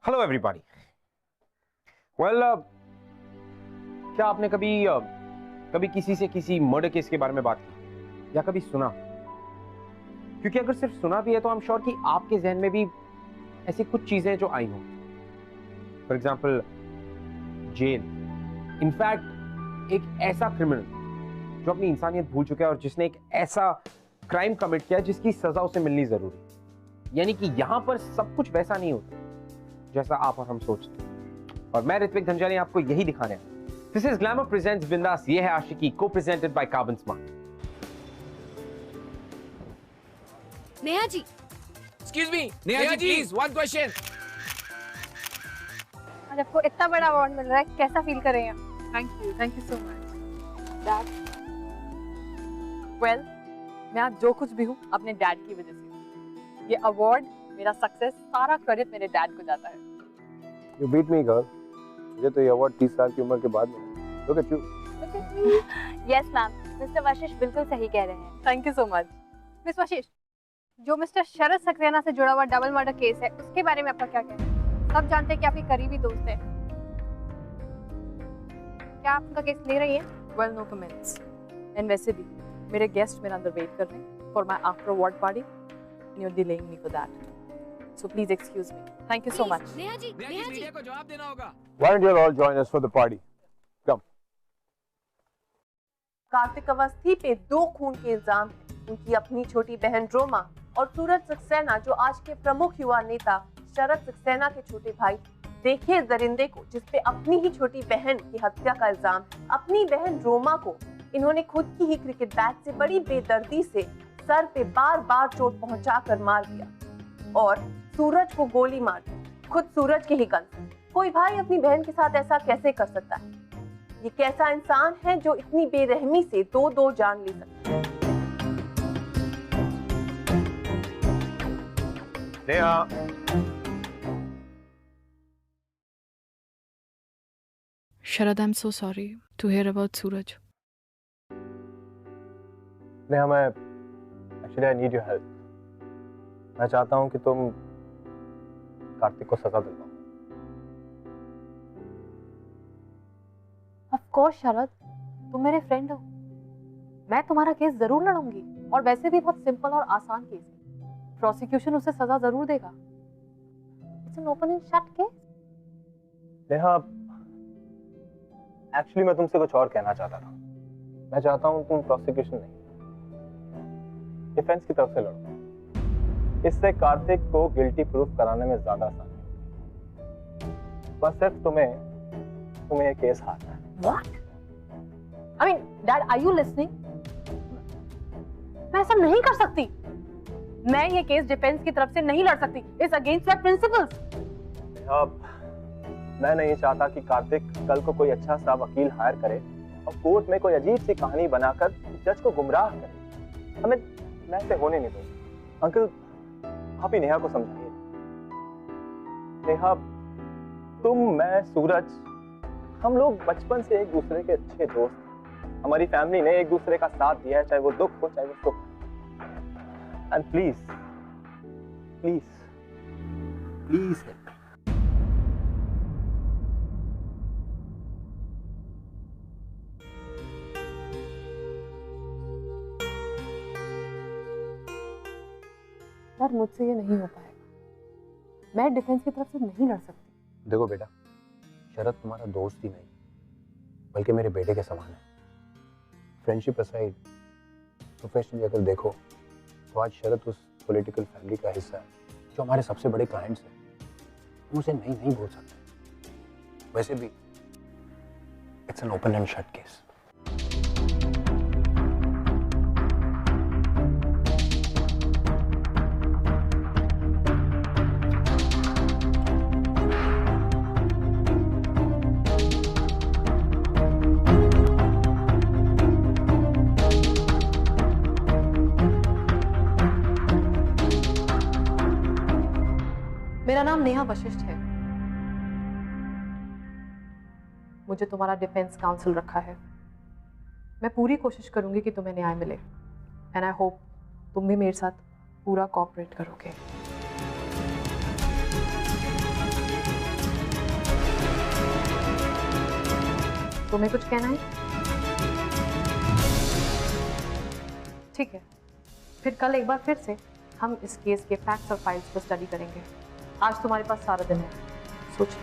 Hello everybody. Well, क्या आपने कभी किसी से किसी मर्डर केस के बारे में बात की या कभी सुना? क्योंकि अगर सिर्फ सुना भी है तो आई एम श्योर कि आपके जहन में भी ऐसी कुछ चीजें जो आई हों। For example jail. इनफैक्ट एक ऐसा क्रिमिनल जो अपनी इंसानियत भूल चुका है और जिसने एक ऐसा क्राइम कमिट किया जिसकी सजा उसे मिलनी जरूरी। यानी कि यहां पर सब कुछ वैसा नहीं होता जैसा आप और हम सोचते हैं। और मैं ऋत्विक धनजानी आपको यही दिखाने आया। दिस इज ग्लैमर प्रेजेंट्स बिंदास ये है Aashiqui, copresented by Karbonn Smart. Neha ji, excuse me, Neha ji please one question. आज आपको इतना बड़ा अवार्ड मिल रहा है, कैसा फील कर रहे हैं? Thank you so much dad. Well, मैं आज जो कुछ भी हूँ अपने डैड की वजह से। ये अवार्ड, मेरा सक्सेस, सारा क्रेडिट मेरे डैड को जाता है। You beat me, girl. मुझे तो ये अवार्ड 30 साल की उम्र के बाद मिला। Look at you. Yes ma'am, mister Vashishtha बिल्कुल सही कह रहे हैं। Thank you so much. Miss Vashishtha, जो मिस्टर शरद सक्सेना से जुड़ा हुआ डबल मर्डर केस है, उसके बारे में आपका क्या कहना है? सब जानते हैं कि आपके करीबी दोस्त है, क्या आप उनका केस ले रही हैं? Well, no comments. एंड वैसे भी मेरे गेस्ट मेरा अंदर वेट कर रहे हैं for my after award party. You are delaying me for that, so please excuse me. Thank you so much. Neha ji, media को जवाब देना होगा। Why don't you all join us for the party? Come. Kartik Awasthi पे 2 खून के इल्जाम हैं। उनकी अपनी छोटी बहन रोमा और सूरज सक्सेना, जो आज के प्रमुख युवा नेता शरद सक्सेना के छोटे भाई। देखिए दरिंदे को, जिसपे अपनी ही छोटी बहन की हत्या का इल्जाम। अपनी बहन रोमा को इन्होंने खुद की ही क्रिकेट बैट से बड़ी बेदर्दी से सर पे बार बार चोट पहुंचाकर मार दिया और सूरज को गोली मार दी, खुद सूरज के ही गन से। कोई भाई अपनी बहन के साथ ऐसा कैसे कर सकता है? ये कैसा इंसान है जो इतनी बेरहमी से दो जान ले सकता है? Neha, Sharad, I'm so sorry to hear about Suraj. Neha, मैं actually I need your help. मैं चाहता हूँ कि तुम कार्तिक को सजा दिलवाओ। ऑफ कोर्स शरद, तुम मेरे फ्रेंड हो, मैं तुम्हारा केस जरूर लड़ूंगी। और वैसे भी बहुत सिंपल और आसान केस है, प्रोसिक्यूशन उसे सजा जरूर देगा। It's an open and shut case. Neha, actually मैं तुमसे कुछ और कहना चाहता था। मैं चाहता हूँ तुम प्रोसिक्यूशन नहीं, डिफेंस की तरफ से लड़ो। इससे कार्तिक को गिल्टी प्रूफ कराने में ज्यादा आसानी होगी। बस सिर्फ तुम्हें ये केस हारना है। What? I mean, Dad, are you listening? मैं ऐसा नहीं कर सकती। मैं ये केस डिफेंस की तरफ से नहीं लड़ सकती। It's against my principles. अब मैं नहीं चाहता कि कार्तिक कल को कोई अच्छा सा वकील हायर करे और कोर्ट में कोई अजीब सी कहानी बनाकर जज को गुमराह करे। हमें मैं ऐसे होने नहीं दूंगा। अंकल, आप ही नेहा को समझाइए। नेहा, तुम, मैं, सूरज, हम लोग बचपन से एक दूसरे के अच्छे दोस्त। हमारी फैमिली ने एक दूसरे का साथ दिया है, चाहे वो दुख हो चाहे वो सुख। एंड प्लीज प्लीज प्लीज यार, मुझसे ये नहीं हो पाएगा। मैं डिफेंस की तरफ से नहीं लड़ सकती। देखो बेटा, शरद तुम्हारा दोस्त ही नहीं बल्कि मेरे बेटे के समान है। फ्रेंडशिप असाइड, प्रोफेशनली अगर देखो तो आज शरद उस पॉलिटिकल फैमिली का हिस्सा है जो हमारे सबसे बड़े क्लाइंट्स हैं। तुम उसे नहीं बोल सकते। वैसे भी it's an open and shut case. मेरा नाम नेहा वशिष्ठ है। मुझे तुम्हारा डिफेंस काउंसिल रखा है। मैं पूरी कोशिश करूंगी कि तुम्हें न्याय मिले। एंड आई होप तुम भी मेरे साथ पूरा कोऑपरेट करोगे। तुम्हें कुछ कहना है? ठीक है, फिर कल एक बार फिर से हम इस केस के फैक्ट्स और फाइल्स पर स्टडी करेंगे। आज तुम्हारे पास सारा दिन है, सोच लो।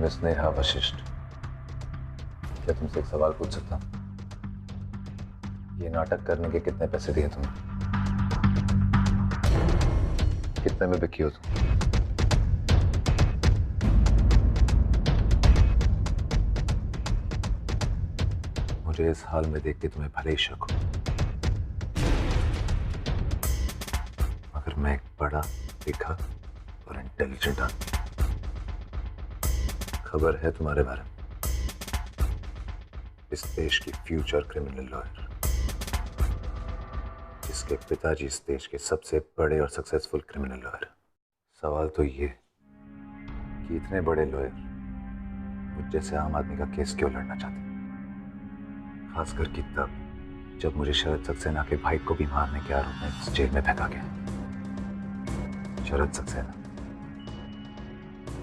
मिस नेहा वशिष्ठ, क्या तुमसे एक सवाल पूछ सकता हूं? ये नाटक करने के कितने पैसे दिए तुमने? कितने में बिकी हो तुम? मुझे इस हाल में देख के तुम्हें भले ही शक हो, मगर मैं एक बड़ा, लिखा और इंटेलिजेंट आदमी। खबर है तुम्हारे बारे में, इस देश की फ्यूचर क्रिमिनल लॉयर, इसके पिताजी इस देश के सबसे बड़े और सक्सेसफुल क्रिमिनल लॉयर। सवाल तो ये कि इतने बड़े लॉयर मुझ जैसे आम आदमी का केस क्यों लड़ना चाहते, खासकर कि तब जब मुझे शरद सक्सेना के भाई को भी मारने के आरोप में इस जेल में फेंका गया। शरद सक्सेना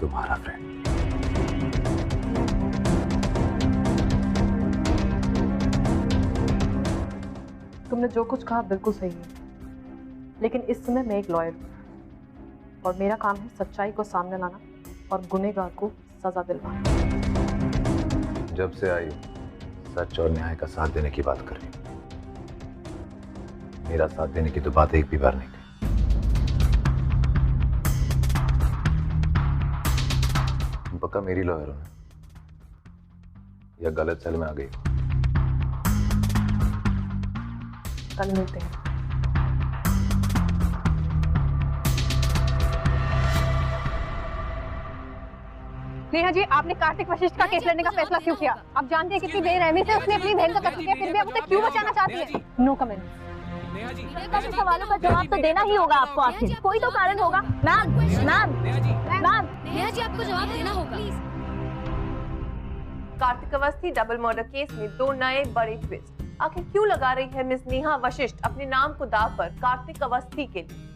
तुम्हारा फ्रेंड। तुमने जो कुछ कहा बिल्कुल सही है, लेकिन इस समय मैं एक लॉयर हूँ और मेरा काम है सच्चाई को सामने लाना और गुनहगार को सजा दिलवाना। जब से आई सच और न्याय का साथ देने की बात कर रही हूं। मेरा साथ देने की तो बात एक भी बार नहीं कही। तुम पक्का मेरी लॉयर हो ना, या गलत सेल में आ गई हो? कल मिलते हैं। नेहा जी, आपने कार्तिक वशिष्ठ का केस लड़ने का फैसला क्यों किया? आप जानते हैं कितनी बेरहमी से उसने अपनी बहन का कत्ल किया, फिर भी आप उसे क्यों बचाना चाहती हैं? No comment. नेहा जी, ऐसे सवालों का जवाब तो देना ही होगा आपको, आखिर कोई तो कारण होगा। Ma'am ma'am ma'am, Neha ji आपको जवाब देना होगा। Kartik Awasthi double murder case में दो नए बड़े ट्विस्ट। आखिर क्यों लगा रही है मिस नेहा वशिष्ठ अपने नाम को दाव पर कार्तिक अवस्थी के लिए?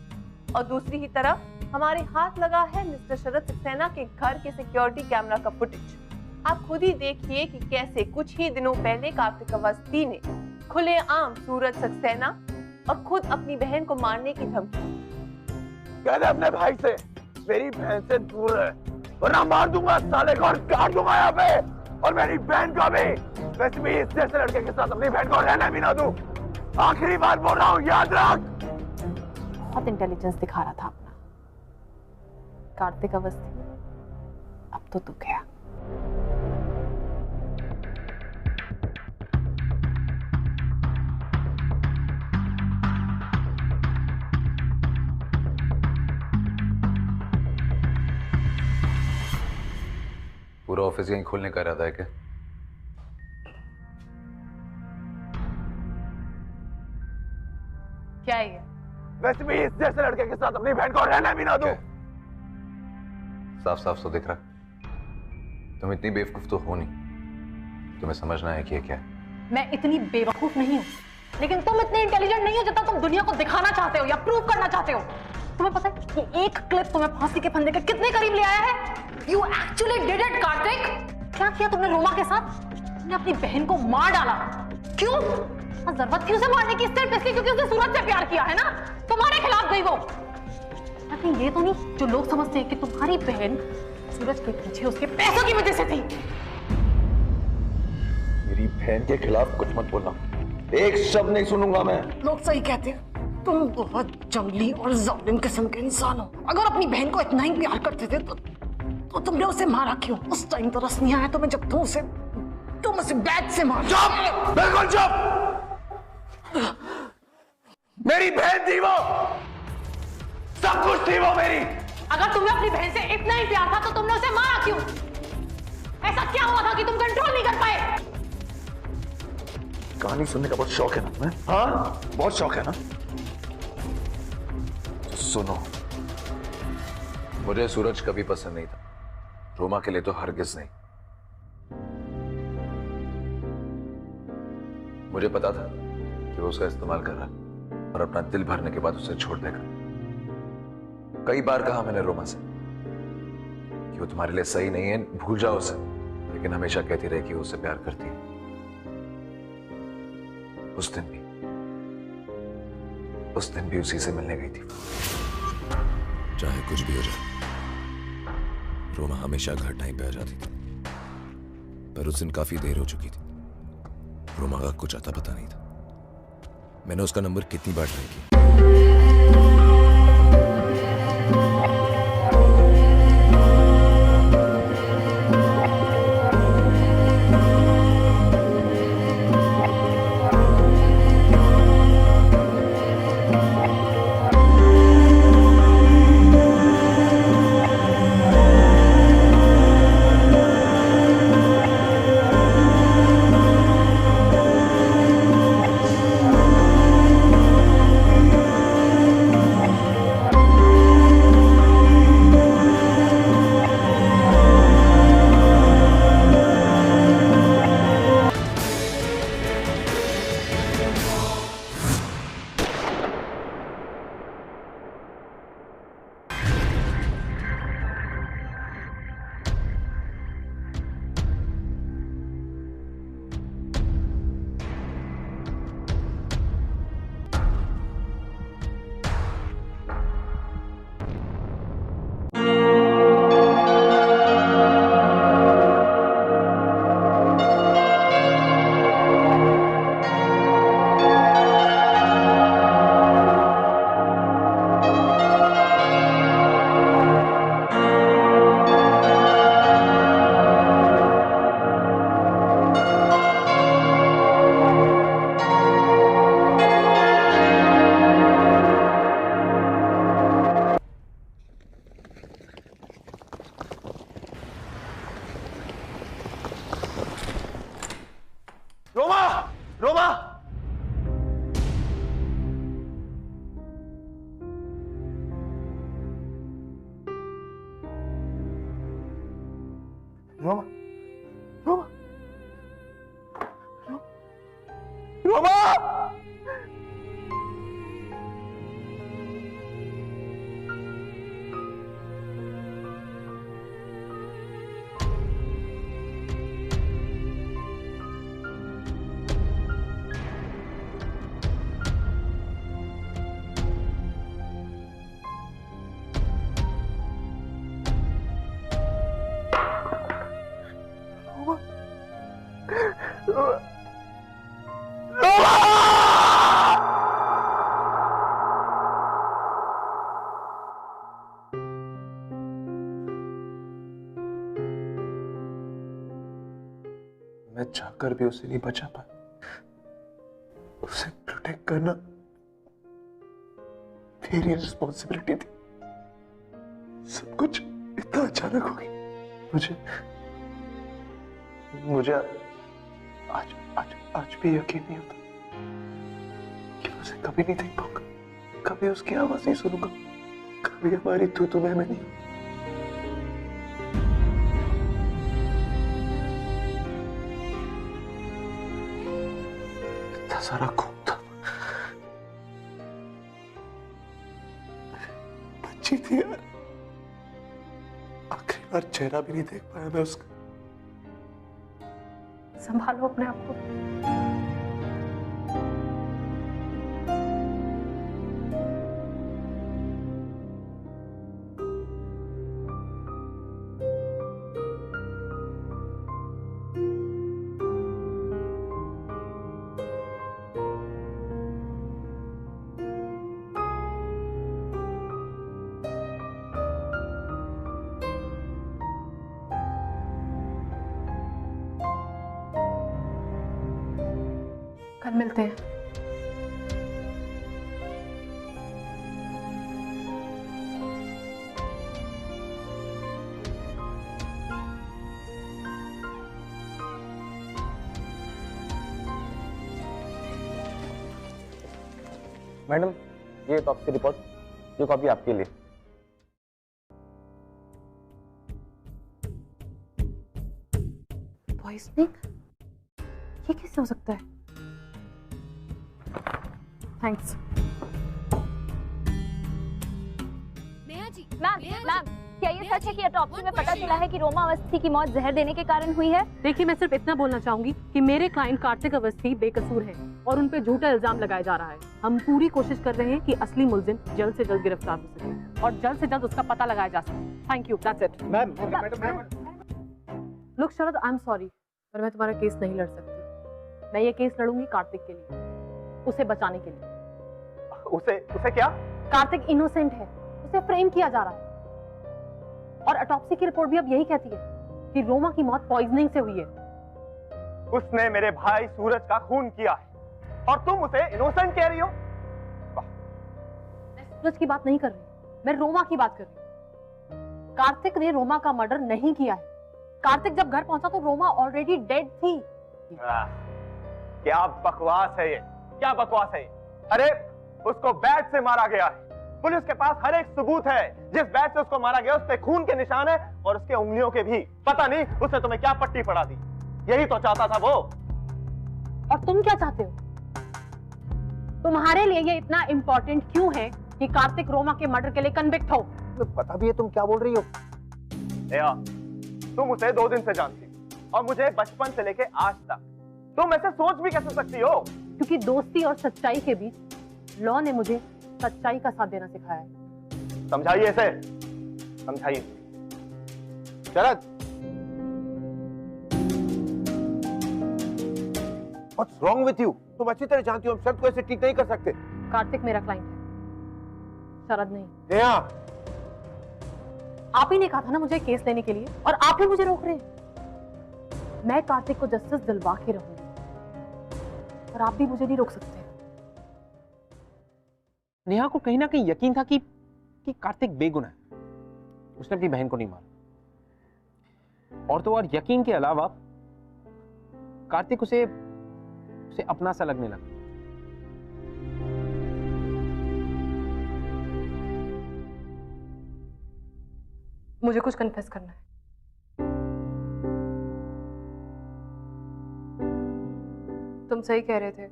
और दूसरी ही तरफ हमारे हाथ लगा है मिस्टर शरद सक्सेना के घर के सिक्योरिटी कैमरा का फुटेज। आप खुद ही देखिए कि कैसे कुछ ही दिनों पहले कार्तिक अवस्थी ने खुलेआम सूरज सक्सेना और खुद अपनी बहन को मारने की धमकी। कहते अपने भाई से मेरी बहन से दूर रहे, वरना मार दूंगा साले को और काट दूंगा यहाँ पे, और मेरी बहन को भी। वैसे भी इस जैसे लड़के के साथ अपनी बहन को रहने भी ना दूं। आखिरी बार बोल रहा हूँ, याद रख। बहुत इंटेलिजेंस दिखा रहा था अपना कार्तिक अवस्थी, अब तो तू गया। पूरा ऑफिस यहीं खोलने का इरादा है क्या? क्या है ये? वैसे भी इस जैसे लड़के के साथ अपनी बहन को रहने भी ना दूं। साफ साफ तो दिख रहा, तुम इतनी बेवकूफ तो हो नहीं, तुम्हें समझना है कि ये क्या है। मैं इतनी बेवकूफ नहीं हूँ, लेकिन तुम इतने इंटेलिजेंट नहीं हो जितना तुम दुनिया को दिखाना चाहते हो या प्रूव करना चाहते हो। तुम्हें पता है कि एक क्लिप तुम्हें फांसी के फंदे के कितने करीब ले आया है? You actually did it, Kartik. क्या किया तुमने रोमा के साथ? तुमने अपनी बहन को मार डाला। क्यों? जरूरत थी उसे मारने की, सिर्फ इसलिए क्योंकि उसने सूरज से प्यार किया है ना? तुम्हारे खिलाफ गई वो। लेकिन ये तो नहीं जो लोग समझते हैं कि तुम्हारी बहन सूरज के पीछे उसके पैसों की वजह से थी। मेरी बहन के खिलाफ कुछ मत बोलना, एक शब्द नहीं सुनूंगा मैं। लोग सही कहते हैं, तुम बहुत जंगली और जालिम किस्म के इंसान हो। अगर अपनी बहन को इतना ही प्यार करते थे तो तुमने उसे मारा क्यों? उस टाइम तो रस नहीं आया तुम्हें जब तुम उसे बैट से मारा। चुप, बिल्कुल चुप। मेरी बहन थी वो, सब कुछ थी वो मेरी। अगर तुम्हें अपनी बहन से इतना ही प्यार था तो तुमने उसे मारा क्यों? ऐसा क्या हुआ था कि तुम कंट्रोल नहीं कर पाए? कहानी सुनने का बहुत शौक है ना तुम्हें? हाँ, बहुत शौक है ना? तो सुनो, मुझे सूरज कभी पसंद नहीं था, रोमा के लिए तो हरगिज नहीं। मुझे पता था कि वो उसका इस्तेमाल कर रहा है, और अपना दिल भरने के बाद उसे छोड़ देगा। कई बार कहा मैंने रोमा से कि वो तुम्हारे लिए सही नहीं है, भूल जाओ उसे, लेकिन हमेशा कहती रही कि वो उसे प्यार करती है। उस दिन भी उसी से मिलने गई थी। चाहे कुछ भी हो जाए, रोमा हमेशा घर टाइम पे आ जाती थी, पर उस दिन काफी देर हो चुकी थी। रोमा का कुछ आता पता नहीं था। मैंने उसका नंबर कितनी बार ट्राई किया। रोमा, रोमा, रोमा, रोमा, रोमा, मैं चाहकर भी उसे नहीं बचा पाया। उसे प्रोटेक्ट करना मेरी रिस्पॉन्सिबिलिटी थी। सब कुछ इतना अचानक हो गया। मुझे आज भी यकीन नहीं होता कि मैं उसे कभी नहीं देख पाऊंगा, कभी उसकी आवाज नहीं सुनूंगा, कभी हमारी तू मैं नहीं। इतना सारा खून था, बच्ची थी यार। आखिरी बार चेहरा भी नहीं देख पाया मैं उसका। संभालो अपने आप को। कल मिलते हैं। मैडम, ये टॉप्सी रिपोर्ट, ये कॉपी आपके लिए। पॉइजनिंग? ये कैसे हो सकता है? थैंक्स। मैम, क्या ये सच है कि ऑटोप्सी में पता चला है कि रोमा अवस्थी की मौत जहर देने के कारण हुई है? देखिए, मैं सिर्फ इतना बोलना चाहूंगी कि मेरे क्लाइंट कार्तिक अवस्थी बेकसूर है और उन पे झूठा इल्जाम लगाया जा रहा है। हम पूरी कोशिश कर रहे हैं कि असली मुलजिम जल्द से जल्द गिरफ्तार हो सके और जल्द से जल्द उसका पता लगाया जा सके। Thank you, that's it. Ma'am, look Sharad, I am sorry, पर मैं तुम्हारा केस नहीं लड़ सकती। मैं ये केस लड़ूंगी कार्तिक के लिए, उसे बचाने के लिए। उसे क्या? कार्तिक इनोसेंट है, उसे फ्रेम किया जा रहा है और ऑटोप्सी की रिपोर्ट भी अब यही कहती है कि रोमा की मौत पॉइजनिंग से हुई है। उसने मेरे भाई सूरज का खून किया है और तुम उसे इनोसेंट कह रही हो? मैं सूरज की बात नहीं कर रही, मैं रोमा की बात कर रही हूँ। कार्तिक ने रोमा का मर्डर नहीं किया है। कार्तिक जब घर पहुंचा तो रोमा ऑलरेडी डेड थी। क्या बकवास है ये, क्या बकवास है ये? अरे उसको बैट से मारा गया है, पुलिस के पास हर एक सबूत है। जिस बैट से उसको मारा गया उस पे खून के निशान है और उसके उंगलियों के भी। पता नहीं उसने तुम्हें क्या पट्टी पड़ा दी, यही तो चाहता था वो। और तुम क्या चाहते हो? तुम्हारे लिए ये इतना इंपॉर्टेंट क्यों है कि कार्तिक रोमा के मर्डर के लिए कन्विक्ट हो? पता भी है तुम क्या बोल रही हो। तुम उसे 2 दिन से जानती हो और मुझे बचपन से लेके आज तक। तुम ऐसे सोच भी कैसे सकती हो? क्योंकि दोस्ती और सच्चाई के बीच लॉ ने मुझे सच्चाई का साथ देना सिखाया है। समझाइए इसे, समझाइए। शरद, What's wrong with you? तुम अच्छी तरह जानती हो हम शरद को ऐसे ठीक नहीं कर सकते। कार्तिक मेरा क्लाइंट है, शरद नहीं। नेहा, आप ही ने कहा था ना मुझे केस लेने के लिए, और आप ही मुझे रोक रहे हैं। मैं कार्तिक को जस्टिस दिलवा के रहूंगी और आप भी मुझे नहीं रोक सकते। नेहा को कहीं ना कहीं यकीन था कि कार्तिक बेगुनाह है, उसने अपनी बहन को नहीं मारा। और तो और यकीन के अलावा कार्तिक उसे अपना सा लगने लगा। मुझे कुछ कन्फेस करना है। तुम सही कह रहे थे,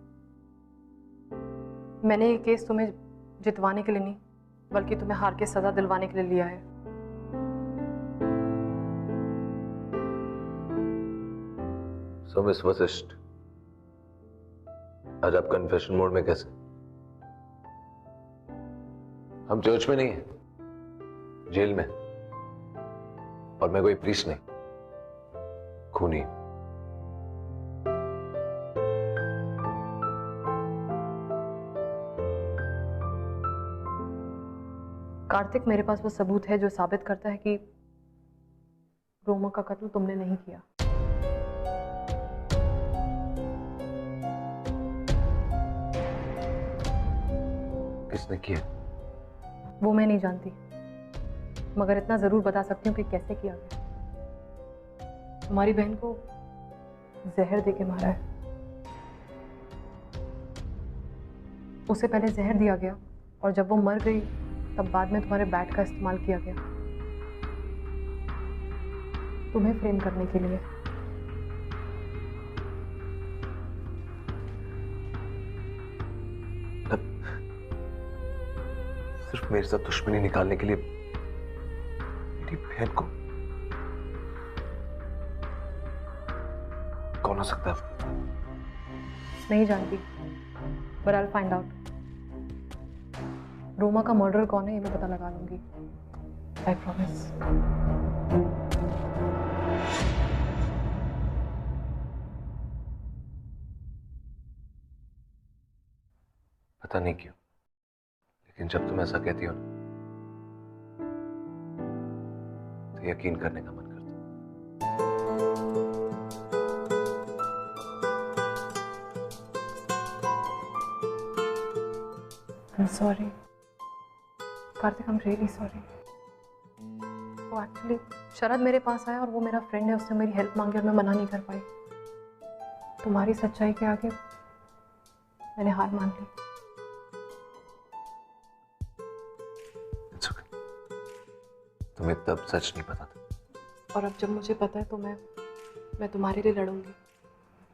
मैंने ये केस तुम्हें जितवाने के लिए नहीं बल्कि तुम्हें हार के सजा दिलवाने के लिए लिया है। सो मिस वशिष्ठ, आज आप कन्फेशन मोड में कैसे? हम चर्च में नहीं है, जेल में, और मैं कोई प्रीस्ट नहीं, खूनी। कार्तिक, मेरे पास वो सबूत है जो साबित करता है कि रोमा का कत्ल तुमने नहीं किया। किसने किया? वो मैं नहीं जानती, मगर इतना जरूर बता सकती हूँ कि कैसे किया गया। तुम्हारी बहन को जहर देके मारा है। उसे पहले जहर दिया गया और जब वो मर गई तब बाद में तुम्हारे बैट का इस्तेमाल किया गया तुम्हें फ्रेम करने के लिए। सिर्फ मेरे साथ दुश्मनी निकालने के लिए मेरी बहन को? कौन हो सकता है? नहीं जानती, but I'll find out। Roma का मर्डर कौन है ये मैं पता लगा लूंगी, I promise। पता नहीं क्यों, लेकिन जब तुम ऐसा कहती हो ना तो यकीन करने का मन करता है। I'm sorry Kartik, I'm really sorry। वो एक्चुअली शरद मेरे पास आया और वो मेरा फ्रेंड है, उसने मेरी हेल्प मांगी और मैं मना नहीं कर पाई। तुम्हारी सच्चाई के आगे मैंने हार मान ली। It's okay। तुम्हें तब सच नहीं पता था, और अब जब मुझे पता है तो मैं तुम्हारे लिए लड़ूंगी।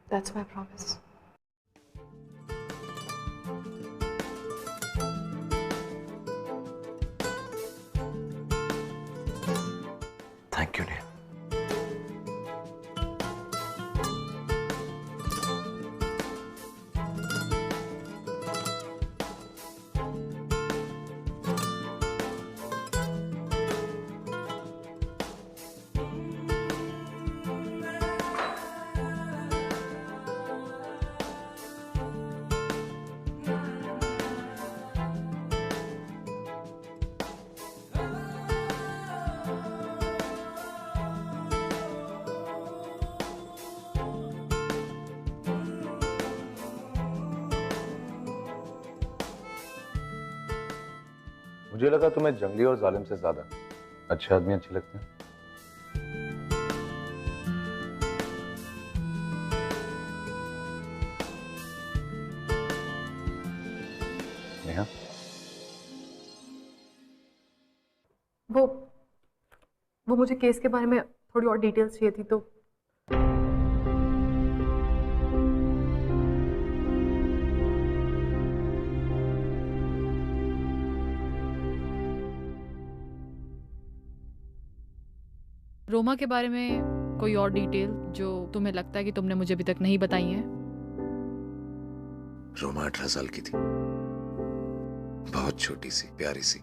That's my promise। Thank you Neha. मुझे लगा तुम्हें जंगली और जालिम से ज्यादा अच्छे आदमी अच्छे लगते हैं। नेहा, वो मुझे केस के बारे में थोड़ी और डिटेल्स चाहिए थी, तो रोमा के बारे में कोई और डिटेल जो तुम्हें लगता है कि तुमने मुझे अभी तक नहीं बताई है? रोमा 18 साल की थी, बहुत छोटी सी प्यारी सी,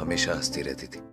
हमेशा हंसती रहती थी।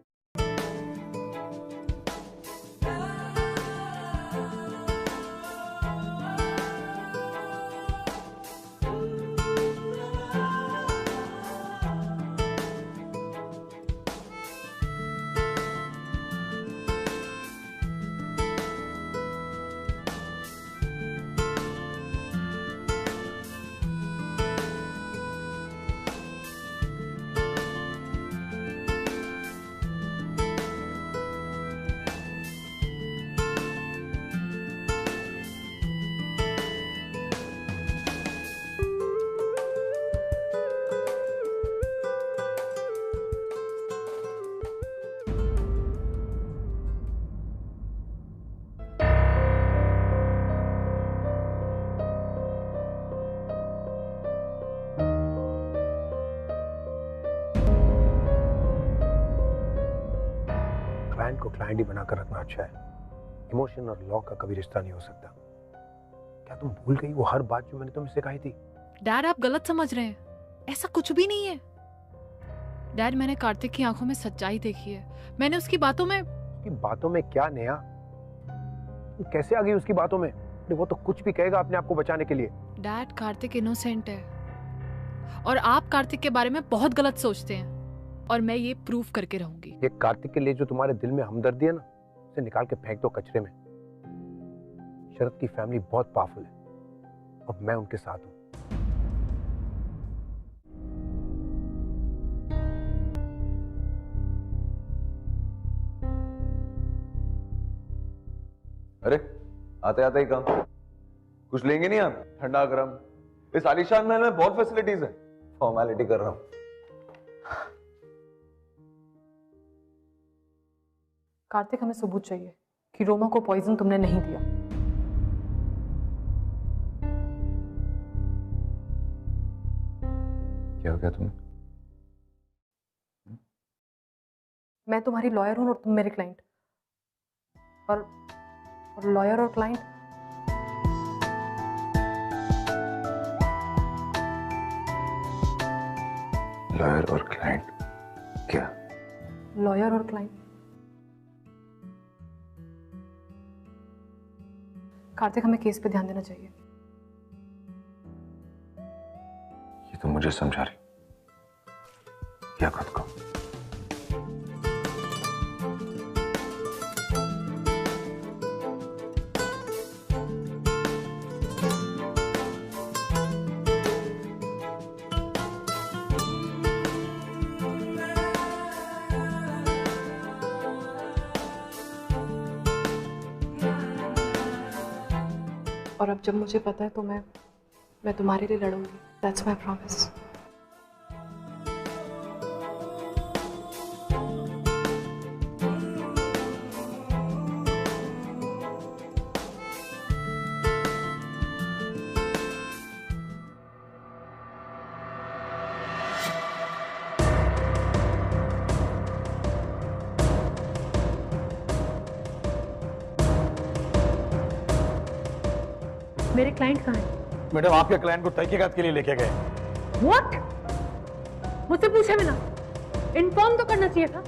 क्लाइंट को क्लाइंट ही बनाकर रखना अच्छा है। इमोशन और लॉ का कभी रिश्ता नहीं हो सकता। क्या तुम भूल गई वो हर बात जो मैंने तुमसे सिखाई थी? डैड, आप गलत समझ रहे हैं, ऐसा कुछ भी नहीं है। डैड, मैंने कार्तिक की आंखों में सच्चाई देखी है। मैंने उसकी बातों में क्या नेहा? तुम कैसे आ गई उसकी बातों में? वो तो कुछ भी कहेगा अपने आप को बचाने के लिए। डैड, कार्तिक इनोसेंट है और आप कार्तिक के बारे में बहुत गलत सोचते हैं, और मैं ये प्रूव करके रहूंगी। ये कार्तिक के लिए जो तुम्हारे दिल में हमदर्दी है ना, उसे निकाल के फेंक दो कचरे में। शरद की फैमिली बहुत पावरफुल है और मैं उनके साथ हूं। अरे आते आते ही काम, कुछ लेंगे नहीं आप? ठंडा गरम, इस आलीशान महल में बहुत फैसिलिटीज है। फॉर्मेलिटी कर रहा हूं। कार्तिक, हमें सबूत चाहिए कि रोमा को पॉइजन तुमने नहीं दिया। क्या हो गया तुम्हें? मैं तुम्हारी लॉयर हूं और तुम मेरे क्लाइंट, और लॉयर और क्लाइंट लॉयर और क्लाइंट क्या? लॉयर और क्लाइंट कार्तिक, हमें केस पे ध्यान देना चाहिए। ये तो मुझे समझा रही या खुद को? और अब जब मुझे पता है तो मैं तुम्हारे लिए लड़ूंगी। That's my promise. मेरे क्लाइंट कहाँ हैं? मैडम आपके क्लाइंट को तहकीकात के लिए लेके गए। What? मुझसे पूछे बिना इन्फॉर्म तो करना चाहिए था।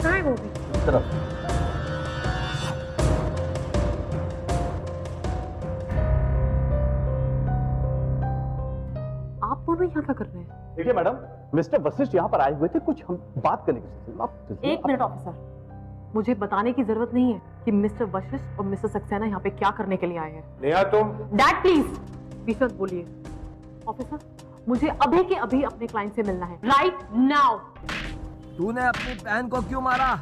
कहाँ है वो भी? तरफ आप दोनों यहाँ क्या कर रहे हैं? देखिए मैडम, मिस्टर वशिष्ठ यहाँ पर आए हुए थे कुछ हम बात करने के सिलसिले में। आप एक मिनट ऑफिसर, मुझे बताने की जरूरत नहीं है कि मिस्टर वशिष्ठ और मिस्टर सक्सेना यहाँ पे क्या करने के लिए आए हैं। नेहा तुम डैड प्लीज बीच मत बोलिए। ऑफिसर, मुझे अभी के अभी अपने क्लाइंट से मिलना है, राइट नाउ। तूने अपनी बहन को क्यों मारा?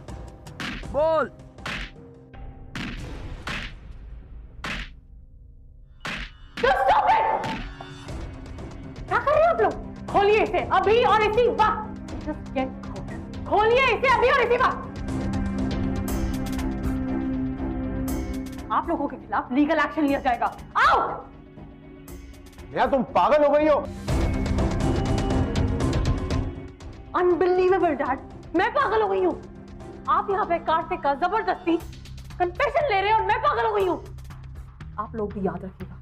बोल। क्या कर रहे हो आप लोग? खोलिए इसे अभी और इसी वक्त। Just get out. खोलिए इसे अभी और इसी वक्त। आप लोगों के खिलाफ लीगल एक्शन लिया जाएगा। आउट! नेहा तुम पागल हो गई हो? अनबिलीवेबल डैड, मैं पागल हो गई हूँ। आप यहाँ पे कार्तिक का जबरदस्ती कन्फेशन ले रहे हैं और मैं पागल हो गई हूँ। आप लोग भी याद रखिएगा,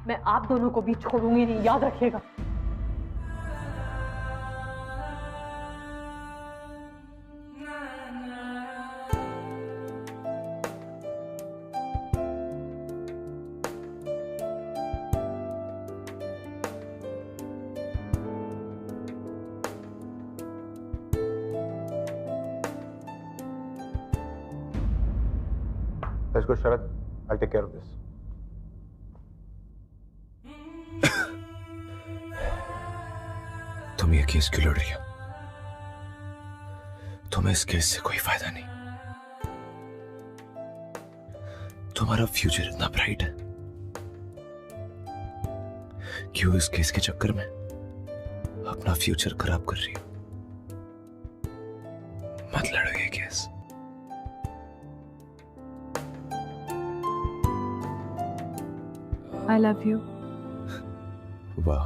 मैं आप दोनों को भी छोड़ूंगी नहीं, याद रखिएगा। Let's go, Sharad. I'll take care of this. तुम ये केस क्यों लड़ रही हो? तुम्हें इस केस से कोई फायदा नहीं। तुम्हारा फ्यूचर इतना ब्राइट है, क्यों इस केस के चक्कर में अपना फ्यूचर खराब कर रही हो? मत लड़ो ये केस। I love you. वाह,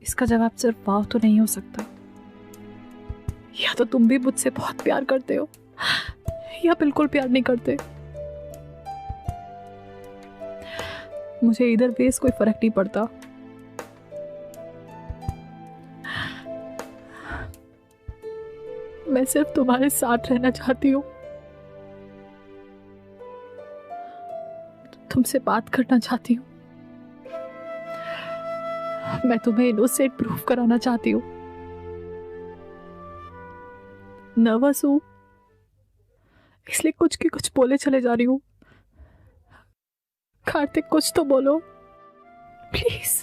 इसका जवाब सिर्फ वाह तो नहीं हो सकता। या तो तुम भी मुझसे बहुत प्यार करते हो या बिल्कुल प्यार नहीं करते। मुझे इधर बेस कोई फर्क नहीं पड़ता। मैं सिर्फ तुम्हारे साथ रहना चाहती हूँ, तुमसे बात करना चाहती हूँ। मैं तुम्हें इनोसेंट प्रूफ कराना चाहती हूँ। नर्वस हूँ इसलिए कुछ की कुछ बोले चले जा रही हूँ। कार्तिक कुछ तो बोलो प्लीज।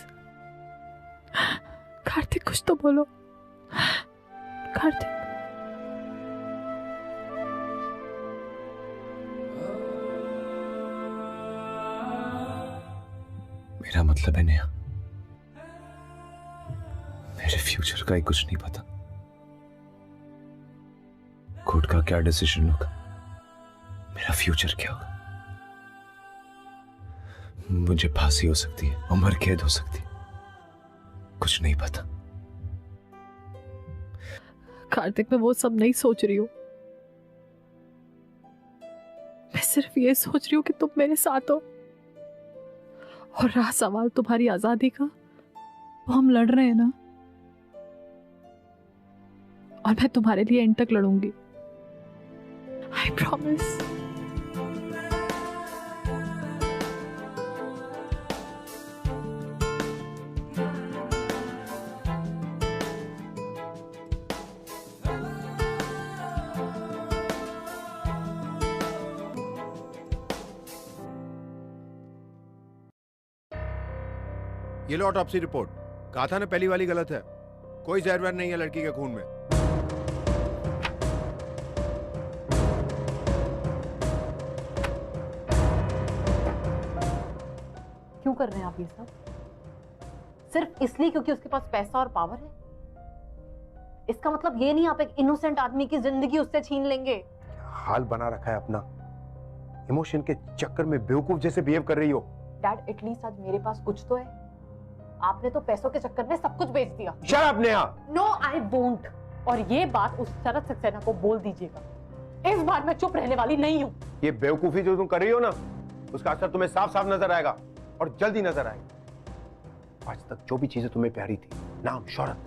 कार्तिक कुछ तो बोलो। कार्तिक। मेरा मतलब है नेहा, मेरे फ्यूचर का ही कुछ नहीं पता। कोर्ट का क्या डिसीजन होगा, मेरा फ्यूचर क्या होगा। मुझे फांसी हो सकती है, उम्र कैद हो सकती है, कुछ नहीं पता। कार्तिक, मैं वो सब नहीं सोच रही हूँ। मैं सिर्फ ये सोच रही हूँ कि तुम मेरे साथ हो, और रहा सवाल तुम्हारी आजादी का, वो हम लड़ रहे हैं ना, और मैं तुम्हारे लिए एंड तक लड़ूंगी। I promise. ये लो ऑटोप्सी रिपोर्ट। कहा था ना पहली वाली गलत है, कोई जहर वहर नहीं है लड़की के खून में। क्यों कर रहे हैं आप ये सब? सिर्फ इसलिए क्योंकि उसके पास पैसा और पावर है? इसका मतलब ये नहीं आप एक इनोसेंट आदमी की जिंदगी उससे छीन लेंगे। हाल बना रखा है अपना, इमोशन के चक्कर में बेवकूफ जैसे बिहेव कर रही हो। डैड, एटलीस्ट आज मेरे पास कुछ तो है। आपने तो पैसों के चक्कर में सब कुछ बेच दिया। Shut up Neha. No I won't. और ये बात उस शरद सक्सेना को बोल दीजिएगा। इस बार मैं चुप रहने वाली नहीं हूँ। ये बेवकूफी जो तुम कर रही हो ना, उसका असर तुम्हें साफ साफ नजर आएगा और जल्दी नजर आएगा। आज तक जो भी चीजें तुम्हें प्यारी थी, नाम, शोहरत,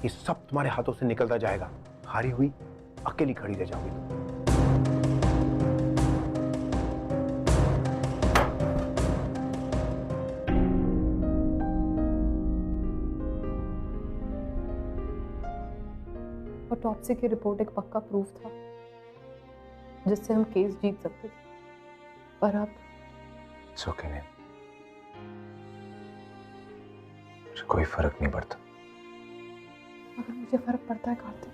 ये सब तुम्हारे हाथों से निकलता जाएगा। हारी हुई अकेली खड़ी रह जाओगी तुम। ऑटोप्सी की रिपोर्ट एक पक्का प्रूफ था जिससे हम केस जीत सकते थे, पर अब नहीं, मुझे कोई फर्क नहीं पड़ता। अगर मुझे फर्क पड़ता है कार्तिक,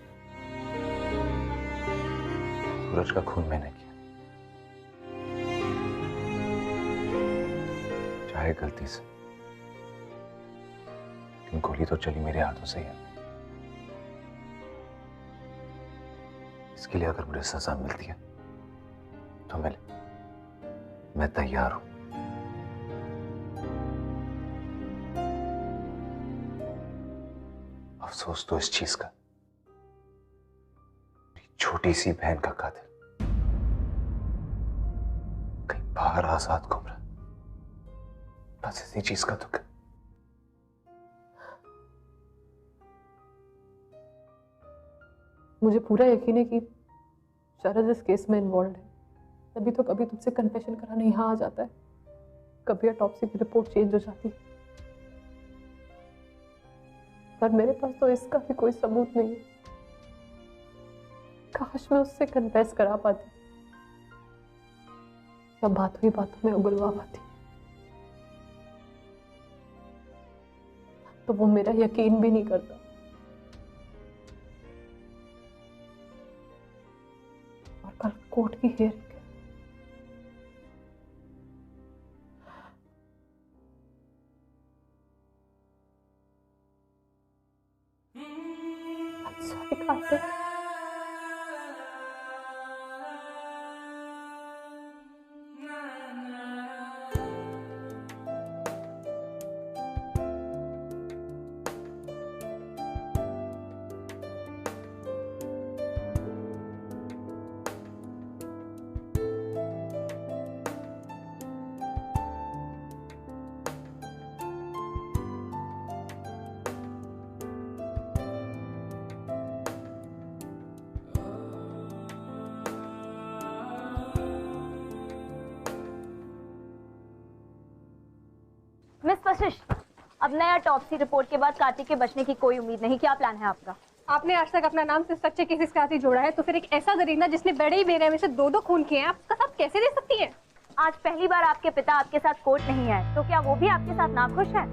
सूरज का खून मैंने किया, चाहे गलती से, लेकिन गोली तो चली मेरे हाथों से ही है। इसके लिए अगर मुझे सजा मिलती है तो मैं तैयार हूं। अफसोस तो इस चीज का, छोटी सी बहन का कातिल कहीं बाहर आजाद घूम रहा, बस इसी चीज का दुख है। मुझे पूरा यकीन है कि शरद इस केस में इन्वॉल्व है, तभी तो कभी तुमसे कन्फेशन कराने यहाँ आ जाता है, कभी ऑटोप्सी की रिपोर्ट चेंज हो जाती है। पर मेरे पास तो इसका भी कोई सबूत नहीं है। काश मैं उससे कन्फेस करा पाती या बातों ही बातों में उगलवा पाती, तो वो मेरा यकीन भी नहीं करता। और कल कोर्ट की हियरिंग है। सॉरी कार्तिक। मिस वशिष्ठ, अब नया ऑटोप्सी रिपोर्ट के बाद कार्तिक के बचने की कोई उम्मीद नहीं। क्या प्लान है आपका? आपने आज तक अपना नाम सिर्फ सच्चे केसेस के साथ ही जोड़ा है, तो फिर एक ऐसा दरिंदा जिसने बड़े ही बेरहमी में से दो खून किए हैं, आप उसका साथ कैसे दे सकती हैं? आज पहली बार आपके पिता आपके साथ कोर्ट नहीं आए, तो क्या वो भी आपके साथ नाखुश है?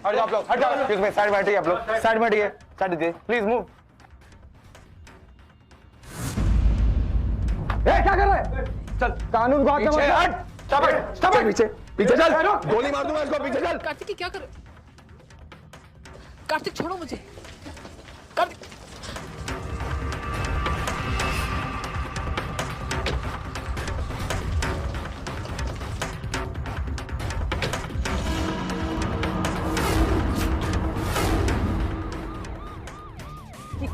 हट जाओ आप लोग, हट जाओ। एक्सक्यूज मी, साइड में हटिए आप लोग, साइड में हटिए, साइड हटिए, प्लीज मूव। ए, क्या कर रहा है? चल, कानून को हाथ में मत डाल। हट, स्टॉप इट, स्टॉप इट। पीछे, पीछे चल, गोली मार दूंगा इसको, पीछे चल। कार्तिक की क्या कर? कार्तिक छोड़ो मुझे, कार्तिक।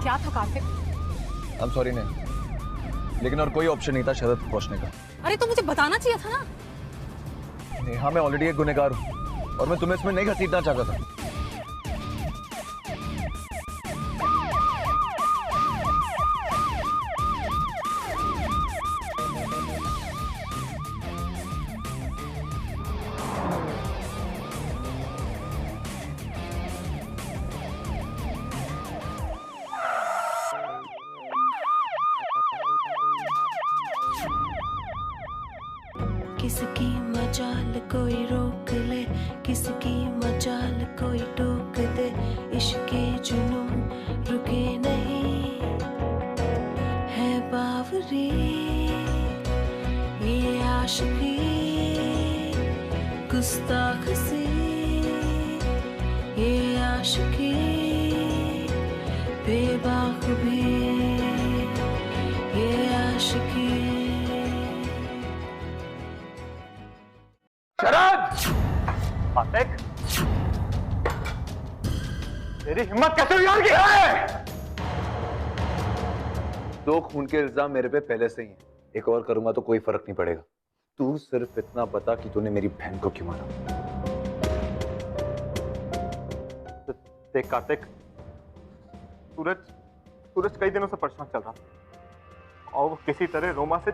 क्या था कार्तिक? आई एम सॉरी नहीं, लेकिन और कोई ऑप्शन नहीं था शरद तक पहुंचने का। अरे तो मुझे बताना चाहिए था ना। नेहा, मैं ऑलरेडी एक गुनहगार हूं और मैं तुम्हें इसमें नहीं घसीटना चाहता था। किसकी मजाल कोई रोक ले, किसकी मजाल कोई टोक दे, इश्के जुनून रुके नहीं है बावरी, ये आशिकी गुस्ताख सी, ये आशिकी बेबाक भी, ये आशिकी। शरद! तेरी हिम्मत कैसे हुई यार की? दो खून के इल्जाम मेरे पे पहले से ही हैं। एक और करूंगा तो कोई फर्क नहीं पड़ेगा। तू सिर्फ इतना बता कि तूने मेरी बहन को क्यों मारा। देख कार्तिक, सूरज कई दिनों से परेशान चल रहा था और वो किसी तरह रोमा से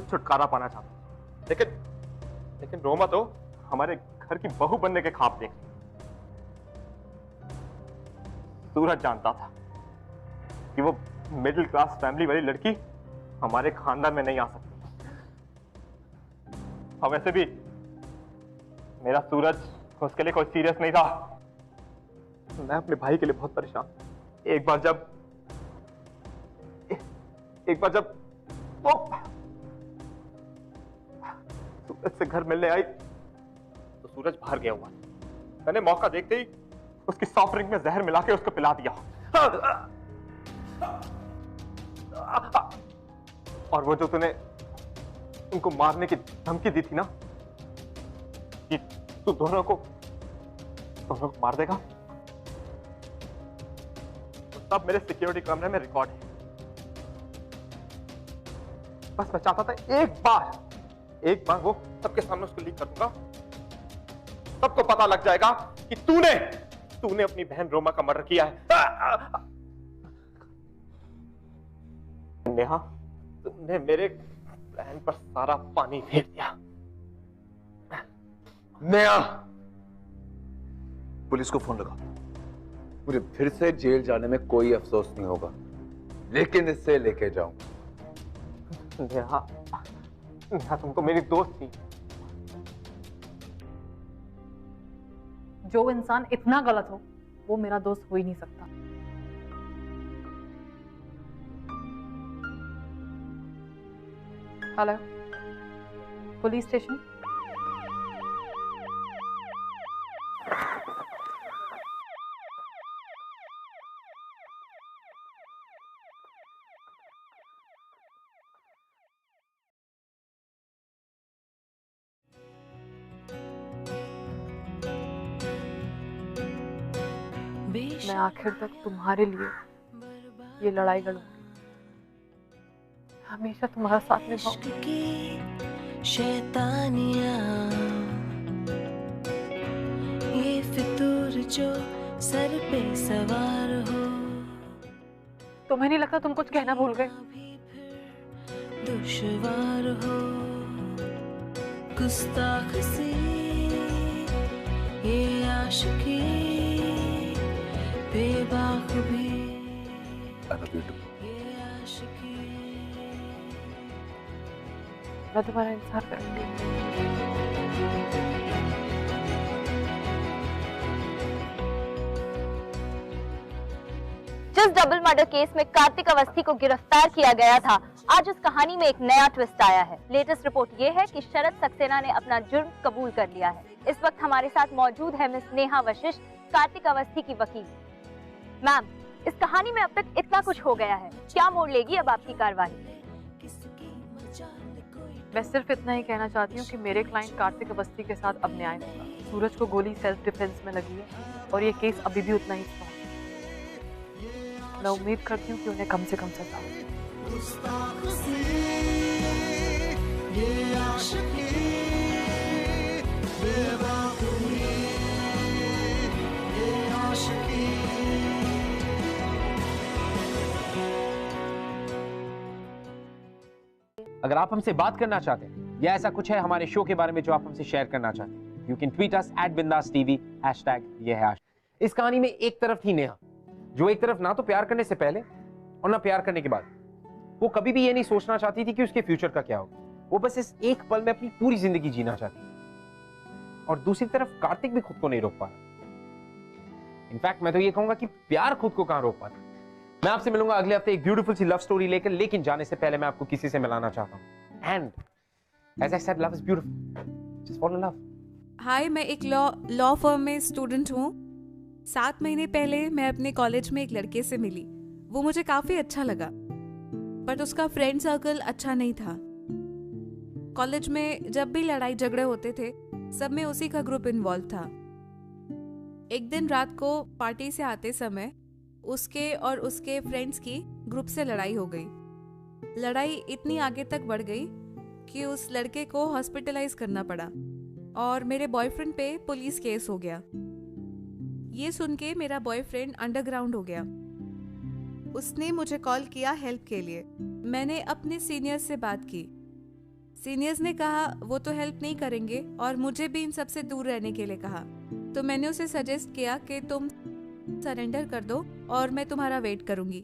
छुटकारा पाना चाहता, लेकिन रोमा तो हमारे घर की बहू बनने के ख्वाब देख। सूरज जानता था कि वो मिडिल क्लास फैमिली वाली लड़की हमारे खानदान में नहीं आ सकती। और वैसे भी मेरा सूरज उसके लिए कोई सीरियस नहीं था। मैं अपने भाई के लिए बहुत परेशान। एक बार जब वो सूरज से घर मिलने आई तो सूरज बाहर गया हुआ। मैंने मौका देखते ही उसकी सॉफ्ट ड्रिंक में जहर मिला के उसको पिला दिया। और वो जो तूने उनको मारने की धमकी दी थी ना कि तू दोनों को मार देगा, तो सब मेरे सिक्योरिटी कैमरे में रिकॉर्ड है। बस मैं चाहता था एक बार वो सबके सामने उसको लीक कर दूंगा, सबको पता लग जाएगा कि तूने अपनी बहन रोमा का मर्डर किया है। नेहा, तुमने मेरे प्लान पर सारा पानी फेर दिया। नेहा, पुलिस को फोन लगा। मुझे फिर से जेल जाने में कोई अफसोस नहीं होगा, लेकिन इससे लेके जाऊंगा। नेहा, तुमको मेरी दोस्त थी। जो इंसान इतना गलत हो वो मेरा दोस्त हो ही नहीं सकता। Hello, police station. मैं आखिर तक तुम्हारे लिए ये लड़ाई लड़ूंगी, हमेशा तुम्हारा साथ निभाऊंगी। शैतानियां, ये फितूर जो सर पे सवार हो। तुम्हें नहीं लगता तुम कुछ कहना भूल गए? दुश्वार हो गुस्ताख सी ये आशिकी बेबाक भी ये आशिकी। मैं तुम्हारा इंतजार करूंगी। जिस डबल मर्डर केस में कार्तिक अवस्थी को गिरफ्तार किया गया था, आज उस कहानी में एक नया ट्विस्ट आया है। लेटेस्ट रिपोर्ट ये है कि शरद सक्सेना ने अपना जुर्म कबूल कर लिया है। इस वक्त हमारे साथ मौजूद है मिस नेहा वशिष्ठ, कार्तिक अवस्थी की वकील। मैम, इस कहानी में अब तक इतना कुछ हो गया है, क्या मोड़ लेगी अब आपकी कार्रवाई? मैं सिर्फ इतना ही कहना चाहती हूँ कि मेरे क्लाइंट कार्तिक अवस्थी के साथ अब न्याय होगा। सूरज को गोली सेल्फ डिफेंस में लगी है और ये केस अभी भी उतना ही स्ट्रॉन्ग है। मैं उम्मीद करती हूँ कि उन्हें कम से कम सजा हो। अगर आप हमसे बात करना चाहते हैं या ऐसा कुछ है हमारे शो के बारे में जो आप हमसे शेयर करना चाहते हैं, you can tweet us @bindaastv #ये है। इस कहानी में एक तरफ थी नेहा, जो एक तरफ ना तो प्यार करने से पहले और ना प्यार करने के बाद वो कभी भी ये नहीं सोचना चाहती थी कि उसके फ्यूचर का क्या होगा। वो बस इस एक पल में अपनी पूरी जिंदगी जीना चाहती थी। और दूसरी तरफ कार्तिक भी खुद को नहीं रोक पा रहा। इनफैक्ट मैं तो ये कहूंगा कि प्यार खुद को कहां रोक पाता। मैं आपसे मिलूंगा अगले हफ्ते एक ब्यूटीफुल सी लव स्टोरी लेकर, लेकिन जाने से पहले मैं आपको किसी से मिलाना चाहता हूं। And as I said, love is beautiful, just follow in love. Hi, मैं एक लॉ फर्म में स्टूडेंट हूँ। 7 महीने पहले मैं अपने कॉलेज में एक लड़के से मिली। वो मुझे काफी अच्छा लगा, बट उसका फ्रेंड सर्कल अच्छा नहीं था। कॉलेज में जब भी लड़ाई झगड़े होते थे, सब में उसी का ग्रुप इन्वॉल्व था। एक दिन रात को पार्टी से आते समय उसके और उसके फ्रेंड्स की ग्रुप से लड़ाई हो गई। लड़ाई इतनी आगे तक बढ़ गई कि उस लड़के को हॉस्पिटलाइज करना पड़ा और मेरे बॉयफ्रेंड पे पुलिस केस हो गया। ये सुन के मेरा बॉयफ्रेंड अंडरग्राउंड हो गया। उसने मुझे कॉल किया हेल्प के लिए। मैंने अपने सीनियर्स से बात की। सीनियर्स ने कहा वो तो हेल्प नहीं करेंगे और मुझे भी इन सब से दूर रहने के लिए कहा। तो मैंने उसे सजेस्ट किया कि तुम सरेंडर कर दो और मैं तुम्हारा वेट करूंगी।